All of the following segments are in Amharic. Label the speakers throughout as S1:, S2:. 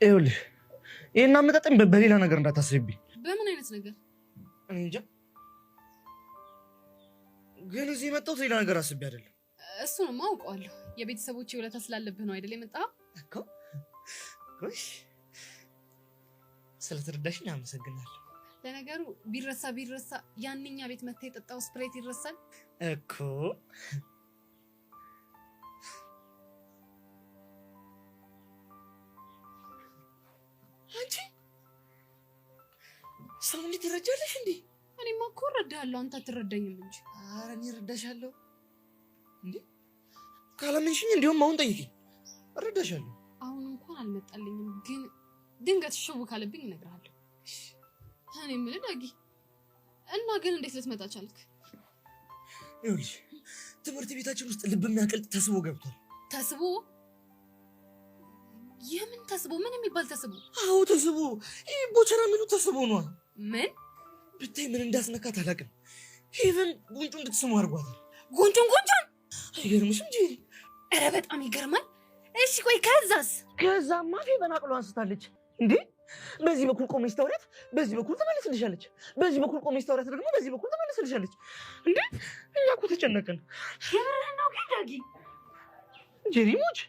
S1: ይኸውልሽ ይሄን አመጣጠኝ በሌላ ነገር እንዳታስብኝ።
S2: በምን አይነት ነገር?
S1: እኔ እንጃ። ግን እዚህ የመጣሁት ሌላ ነገር አስቤ አይደለም።
S2: እሱንማ አውቀዋለሁ። የቤተሰቦቼ ውለታ ስላለብህ ነው አይደል የመጣኸው?
S1: እኮ ጎሽ፣ ስለተረዳሽኝ አመሰግናለሁ።
S2: ለነገሩ ቢረሳ ያንኛ ቤት መተህ የጠጣው ስፕሬት ይረሳል
S1: እኮ። አንቺ ሰው እንዴት ትረጃለሽ እንዴ?
S2: እኔማ እኮ እረዳሃለሁ፣ አንተ አትረዳኝም እንጂ።
S1: ኧረ እኔ እረዳሻለሁ እንዴ። ካላመንሽኝ እንዲያውም አሁን ጠይቂኝ፣ እረዳሻለሁ።
S2: አሁን እንኳን አልመጣልኝም፣ ግን ድንገት ሽው ካለብኝ እነግርሃለሁ። እኔ የምልህ ዳጊ፣ እና ግን እንዴት ልትመጣ ቻልክ?
S1: ይኸውልሽ ትምህርት ቤታችን ውስጥ ልብ የሚያቀልጥ ተስቦ ገብቷል።
S2: ተስቦ? የምን ተስቦ? ምን የሚባል ተስቦ?
S1: አዎ ተስቦ፣ ይሄ ቦቸራ የሚሉት ተስቦ ነው።
S2: ምን
S1: ብታይ ምን እንዳስነካት አላውቅም። ሄቨን ጉንጩ እንድትስሙ አድርጓታል።
S2: ጉንጩን?
S1: አይገርምሽም እንጂ?
S2: ኧረ በጣም ይገርማል። እሺ ቆይ ከዛስ?
S1: ከዛማ ሄቨን አቅሎ አንስታለች እንዴ። በዚህ በኩል ቆመች ታውሪያት፣ በዚህ በኩል ተመለስልሻለች። በዚህ በኩል ቆመች ታውሪያት ደግሞ በዚህ በኩል ተመለስልሻለች። እንዴ እኛ እኮ ተጨነቅን።
S2: የምርህን ነው ግን ዳጊ?
S1: ጀሪሞች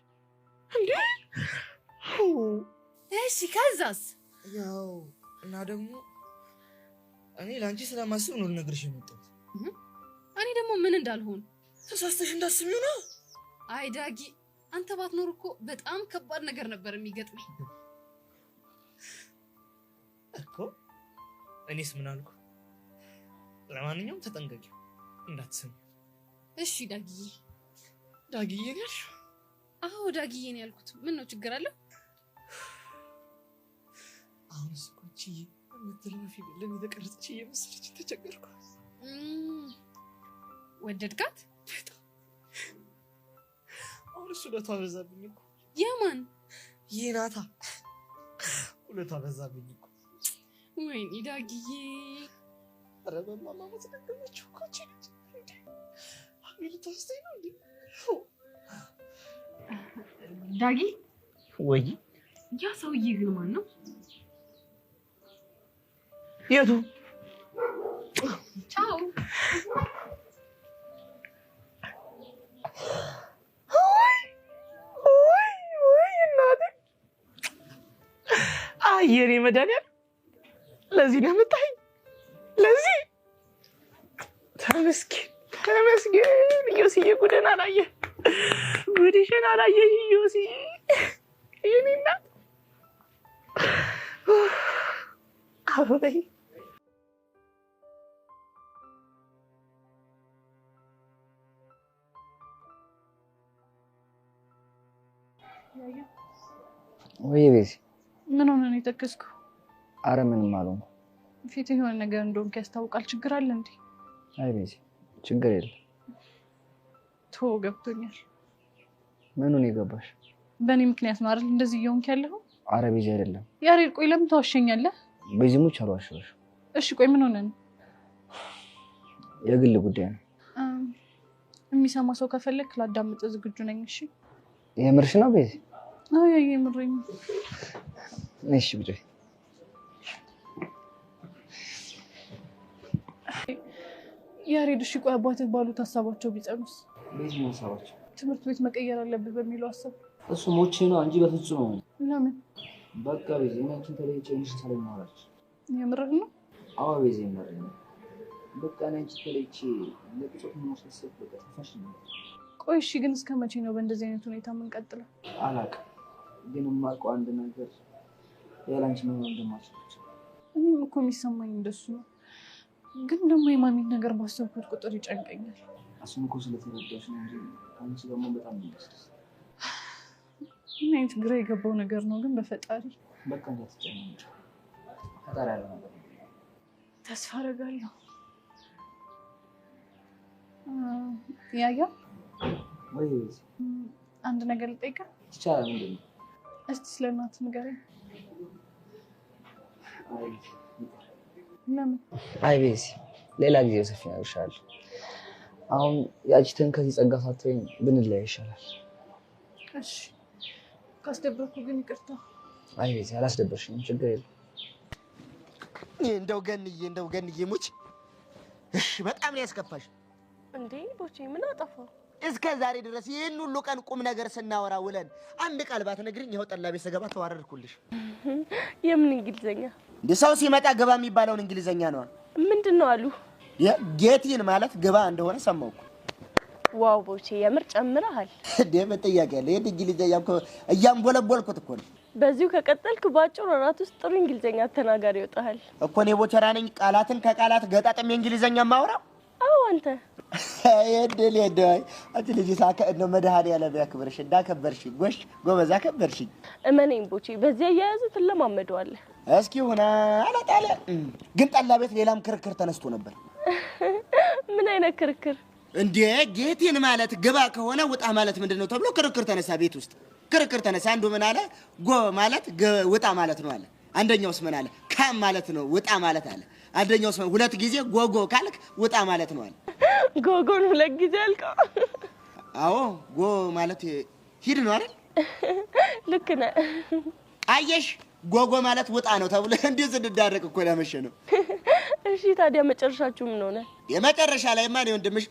S1: እንዴ።
S2: እሺ ከዛስ?
S1: ያው እና ደግሞ እኔ ለአንቺ ስለማስብ ነው ልነግርሽ የመጣሁት።
S2: እኔ ደግሞ ምን እንዳልሆን
S1: ተሳስተሽ እንዳስቢው ነው።
S2: አይ ዳጊ፣ አንተ ባትኖር እኮ በጣም ከባድ ነገር ነበር የሚገጥመኝ
S1: እኮ። እኔስ ምን አልኩ? ለማንኛውም ተጠንቀቂ እንዳትሰሚ።
S2: እሺ ዳጊዬ።
S1: ዳጊዬ ነሽ?
S2: አዎ ዳጊዬ ነው ያልኩት። ምን ነው ችግር አለ?
S1: አሁን ስኮቺ ምትራፊ ለኔ ተቀርጽች እየመሰለች ተቸገርኩ።
S2: ወደድካት?
S1: አሁን እሱ ለቷ በዛብኝ እኮ።
S2: የማን?
S1: ይናታ ሁለቷ በዛብኝ እኮ።
S2: ወይኔ ዳጊዬ።
S1: ኧረ በማማ ተደገመችው እኮ እቺ ልጅ እንዴ። አሁን ልታስተይ ነው እንዴ?
S2: ዳጊ
S1: ወይ
S2: ያ ሰውዬ ግን ማን ነው?
S1: የቱ?
S2: ቻው። ወይ እናቴ።
S1: አየኔ መድኃኒዓለም ለዚህ ነው የመጣኝ። ለዚህ ተመስገን። ዮሲዬ ጉድን አላየህ፣ ጉድሽን አላየህ ዮሲ። የኔ እናት አበበይ።
S3: ወይ ቤዚ፣
S2: ምን ሆነ ነው የተከስከው?
S3: አረ ምንም አልሆንኩም።
S2: ፊት የሆነ ነገር እንደሆንክ ያስታውቃል። ችግር አለ እንዴ?
S3: አይ ቤዚ፣ ችግር የለም።
S2: ቶ ገብቶኛል።
S3: ምኑን የገባሽ?
S2: በእኔ ምክንያት ነው አይደል እንደዚህ እየሆንክ ያለኸው?
S3: አረ ቤዚ አይደለም።
S2: ያሬድ፣ ቆይ ለምን ታዋሸኛለህ?
S3: ቤዚ ሙች አልዋሸሁሽ።
S2: እሺ ቆይ ምን ሆነ ነው?
S3: የግል ጉዳይ ነው።
S2: የሚሰማ ሰው ከፈለክ ላዳምጥ ዝግጁ ነኝ። እሺ
S3: የምርሽ ነው ቤዚ?
S2: አይ የምሬን።
S3: እሺ ብቻ
S2: ያሬድ፣ እሺ ቆይ አባትህ ባሉት ሀሳባቸው ቢጸኑስ?
S3: ቤዚ ምን ሀሳባቸው?
S2: ትምህርት ቤት መቀየር አለብህ በሚለው ሀሳብ።
S3: እሱ ሞቼ ነው እንጂ በፍጹም ነው።
S2: ለምን?
S3: በቃ ቤዚ እኔ አንቺን ተለይቼ ምሽ ሳለማራች።
S2: የምርህን ነው?
S3: አዎ ቤዚ የምሬን ነው። በቃ እኔ አንቺን ተለይቼ ለቅሶት ማስነሳት በቃ ተፋሽ ነው። ቆይ
S2: እሺ ግን እስከ መቼ ነው በእንደዚህ አይነት ሁኔታ የምንቀጥለው?
S3: አላውቅም፣ ግን የማውቀው አንድ ነገር ያላንቺ መሆን እንደማልችል።
S2: እኔም እኮ የሚሰማኝ እንደሱ ነው። ግን ደግሞ የማሚን ነገር ባሰብኩት ቁጥር ይጨንቀኛል።
S3: እሱም እኮ ስለተረዳሽ ነው እንጂ አንቺ ደግሞ በጣም ነው።
S2: ምን አይነት ግራ የገባው ነገር ነው ግን በፈጣሪ።
S3: በቃ እንዳትጨነቂ፣ ፈጣሪ ያለው ነገር
S2: ተስፋ አደርጋለሁ። ያያ
S3: ወይ
S2: አንድ ነገር ልጠይቅህ
S3: ይቻላል? ምንድን ነው?
S2: እስቲ ስለ እናትህ ንገረኝ። ለምን?
S3: አይ ቤዚ ሌላ ጊዜ ሰፊ ያውሻል። አሁን ያቺትን ከዚህ ጸጋ ሳትወኝ ብንለያይ ይሻላል።
S2: እሺ ካስደበርኩ ግን ይቅርታ።
S3: አይ ቤዛ አላስደበርሽኝ ችግር የለም
S1: እንደው ገንዬ ሙች እሺ በጣም ነው ያስከፋሽ
S4: እንዴ ቦቼ ምን አጠፋው
S1: እስከ ዛሬ ድረስ ይሄን ሁሉ ቀን ቁም ነገር ስናወራ ውለን አንድ ቃል ባትነግሪኝ ይኸው ጠላ ቤት ስገባ ተዋረድኩልሽ
S4: የምን እንግሊዘኛ
S1: እንዴ ሰው ሲመጣ ገባ የሚባለውን እንግሊዘኛ ነው
S4: ምንድነው አሉ
S1: ጌቲን ማለት ገባ እንደሆነ ሰማውኩ
S4: ዋው ቦቼ የምር ጨምረሃል
S1: እንዴ በጥያቄ ያለ ይሄን እንግሊዘኛ እኮ እያምቦለቦልኩት እኮ ነው
S4: በዚሁ ከቀጠልክ ባጭሩ ራት ውስጥ ጥሩ እንግሊዘኛ ተናጋሪ ይወጣል
S1: እኮ ነው ቦቸራ ነኝ ቃላትን ከቃላት ገጣጥም እንግሊዘኛ ማውራው
S4: አው አንተ
S1: አይደል አይደል አንቺ ልጅ ሳከ ነው መድሃኒ ያለ ያክብርሽ እንዳከበርሽ ጎሽ ጎበዛ ከበርሽ
S4: እመነኝ ቦቼ በዚያ ያያዝ ተለማመደዋለህ
S1: እስኪ ሆና አላጣለ ግን ጠላ ቤት ሌላም ክርክር ተነስቶ ነበር
S4: ምን አይነት ክርክር
S1: እንዴ ጌቲን ማለት ግባ ከሆነ ውጣ ማለት ምንድነው ተብሎ ክርክር ተነሳ ቤት ውስጥ ክርክር ተነሳ አንዱ ምን አለ ጎ ማለት ውጣ ማለት ነው አለ አንደኛውስ ምን አለ ካም ማለት ነው ውጣ ማለት አለ አንደኛውስ ሁለት ጊዜ ጎጎ ካልክ ውጣ ማለት ነው አለ
S4: ጎጎን ሁለት ጊዜ አልከው
S1: አዎ ጎ ማለት ሂድ ነው አይደል
S4: ልክ ነህ
S1: አየሽ ጎጎ ማለት ውጣ ነው ተብሎ እንዴ ዝንዳረቅ እኮ ለመሸ ነው
S4: እሺ ታዲያ መጨረሻችሁ ምን ሆነ
S1: የመጨረሻ ላይ ማን ወንድምሽ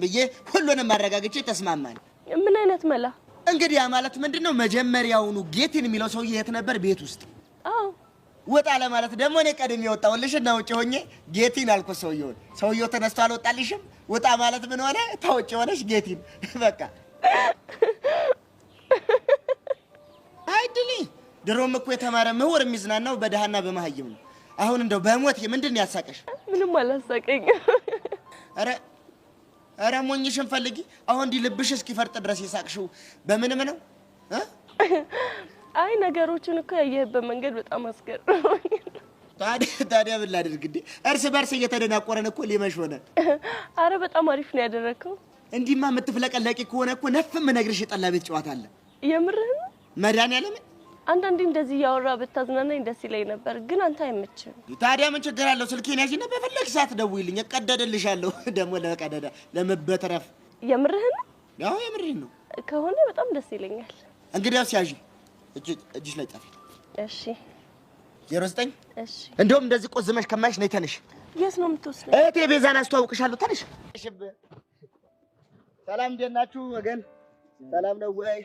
S1: ብዬ ሁሉንም ማረጋግጬ ተስማማን
S4: ምን አይነት መላ
S1: እንግዲህ ያ ማለት ምንድነው መጀመሪያውኑ ጌቲን የሚለው ሰው የት ነበር ቤት ውስጥ
S4: አዎ
S1: ወጣ ለማለት ደግሞ እኔ ቀድሜ ወጣውልሽና ውጪ ሆኜ ጌቲን አልኩ ሰውየው ተነስቶ አልወጣልሽም ወጣ ማለት ምን ሆነ ታውጪ ሆነሽ ጌቲን በቃ አይድሊ ድሮም እኮ የተማረ ምሁር የሚዝናናው በደሃና በመሃይም ነው አሁን እንደው በሞት ምንድነው ያሳቀሽ
S4: ምንም አላሳቀኝ
S1: አረ ሞኝሽን ፈልጊ አሁን ልብሽ እስኪፈርጥ ድረስ ይሳቅሽው በምንም ነው
S4: አይ ነገሮችን እኮ ያየህበት መንገድ በጣም አስገርሞኝ
S1: ታዲያ ምን ላድርግ እንዴ እርስ በርስ እየተደናቆረን እኮ ሊመሽ ሆነ
S4: አረ በጣም አሪፍ ነው ያደረከው
S1: እንዲማ የምትፍለቀለቂ ከሆነ እኮ ነፍም ነግርሽ የጠላ ቤት ጨዋታ አለ
S4: የምርህን
S1: መድኃኒዓለም
S4: አንዳንዴ እንደዚህ ያወራ ብታዝናናኝ ደስ ይለኝ ነበር ግን አንተ አይመችም
S1: ታዲያ ምን ችግር አለው ስልኬን ያዢና በፈለግሽ ሰዓት ደውይልኝ እቀደደልሻለሁ ደግሞ ለቀደደ ለመበተረፍ
S4: የምርህን
S1: ያው የምርህን ነው
S4: ከሆነ በጣም ደስ ይለኛል
S1: እንግዲያውስ ያዢ እጅሽ ላይ ጻፊ
S4: እሺ
S1: 09
S4: እሺ
S1: እንደውም እንደዚህ ቆዝመሽ ከማይሽ ነይ ተነሽ
S4: የት ነው የምትወስደው
S1: እቴ ቤዛን አስተዋውቅሻለሁ ተነሽ ሰላም እንደናችሁ ወገን ሰላም ነው ወይ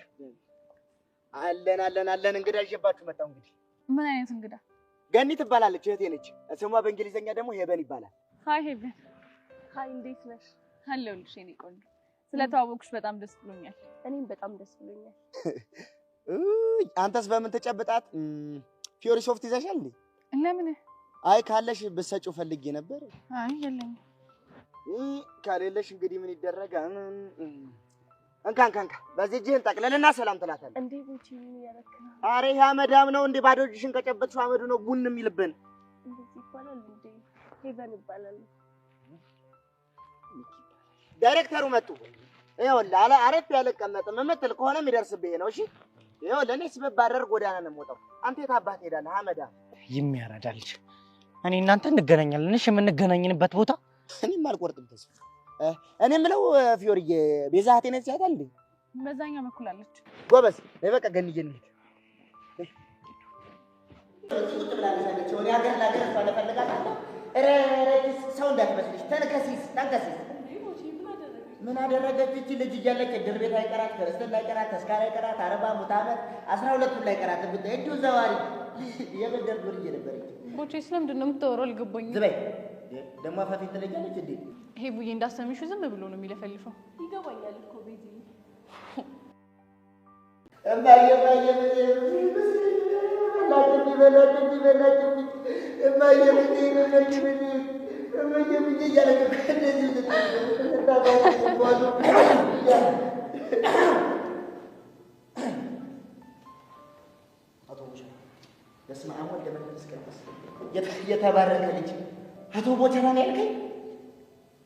S1: አለን እንግዳ ይዤባችሁ መጣሁ እንግዲህ
S5: ምን አይነት እንግዳ
S1: ገኒ ትባላለች እህቴ ነች ስሟ በእንግሊዘኛ ደግሞ ሄቨን ይባላል
S5: ሃይ ሄቨን
S4: ሃይ እንዴት ነሽ
S5: አለሁልሽ የኔ ቆንጆ ስለተዋወቅሽ በጣም ደስ ብሎኛል
S4: እኔም በጣም ደስ ብሎኛል
S1: አንተስ በምን ተጨብጣት ፊዮሪ ሶፍት ይዘሻል እንዴ
S5: ለምን
S1: አይ ካለሽ በሰጪው ፈልጌ ነበር
S5: አይ የለኝም
S1: ካለለሽ እንግዲህ ምን ይደረጋል እንካን በዚህ እጅህን ጠቅለልና ሰላም ትላታለህ
S4: እንዴ ቦቼ ምን ያረከና
S1: አሬ ያ መዳም ነው እንዴ ባዶ እጅሽን ከጨበጥሽው አመዱ ነው ቡን የሚልብን
S4: እንደዚህ ይባላል እንዴ ሄቨን ይባላል
S1: ዳይሬክተሩ መጡ ይኸውልህ አረፍ ያለቀመጥ መመትል ከሆነ የሚደርስብህ ነው እሺ ይኸውልህ እኔ ስበባረር ጎዳና ነው የምወጣው አንተ የታባት ሄዳለህ አመዳ
S6: የሚያረዳልሽ እኔ እናንተ እንገናኛለን እሺ የምንገናኝበት ቦታ
S1: እኔም አልቆርጥም ተስፋ እኔ የምለው ፊዮሪዬ ቤዛ እህቴ ነች ያታል እንዴ
S5: በዛኛ በኩል አለች
S1: ጎበዝ በቃ ገንዬ እንሂድ ቁጭ ብላለች ወዲያ ሀገር ላገር ፈለፈልጋታለሁ ሰው እንዳትመስልሽ ተንከሲስ ምን አደረገች እቺ ልጅ እያለች ድር ቤት አይቀራት ክርስትና አይቀራት ተስካር አይቀራት 40 ሙት ዓመት 12 ላይ ቀራት ብታይ እንዲሁ ዘዋሪ የበደር ዱርዬ ነበረች
S5: ቦቼ ስለምንድን ነው የምታወራው አልገባኝም
S1: ዝበይ ደሞ አፋፊን ትለኛለች እንዴ
S5: ሄቡዬ እንዳሰምሽው ዝም ብሎ ነው የሚለፈልፈው
S4: ይገባኛል እኮ ቤዚ
S1: እማዬ የተባረከ ልጅ አቶ ቦቸራ ነው ያልከኝ?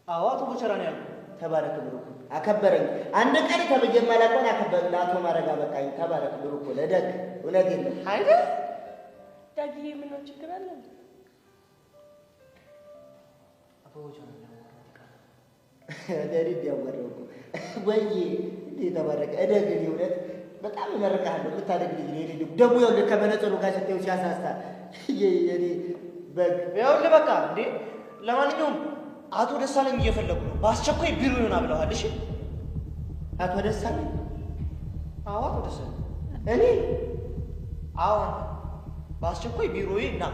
S6: አዎ አቶ ቦቸራ ነው ያልኩት።
S1: ተባረክ ብሩክ አከበረኝ። አንድ ቀን ተበጀ ማላቆን አከበረ ለአቶ ማረጋ በቃኝ። ተባረክ ብሩክ ለደግ እውነቴን ነው አይደል?
S4: ዳጊዬ ምን ነው ችግር አለ?
S6: አቶ ቦቸራ ነው
S1: ደሪ ዲያወረው ወይ እንዴ ተባረከ እደግ እውነት በጣም እመርቅሃለሁ። የምታደግ ልጅ ነው። ልጅ ደግሞ ይኸውልህ ከመነጽሩ ጋር ስትይው ሲያሳስታ የኔ በግ
S6: ይኸውልህ በቃ እንዴ ለማንኛውም አቶ ደሳለኝ እየፈለጉ ነው። በአስቸኳይ ቢሮ ይሆናል ብለዋል። እሺ
S1: አቶ ደሳለኝ?
S6: አዎ አቶ ደሳለኝ።
S1: እኔ?
S6: አዎ በአስቸኳይ ቢሮዬ ና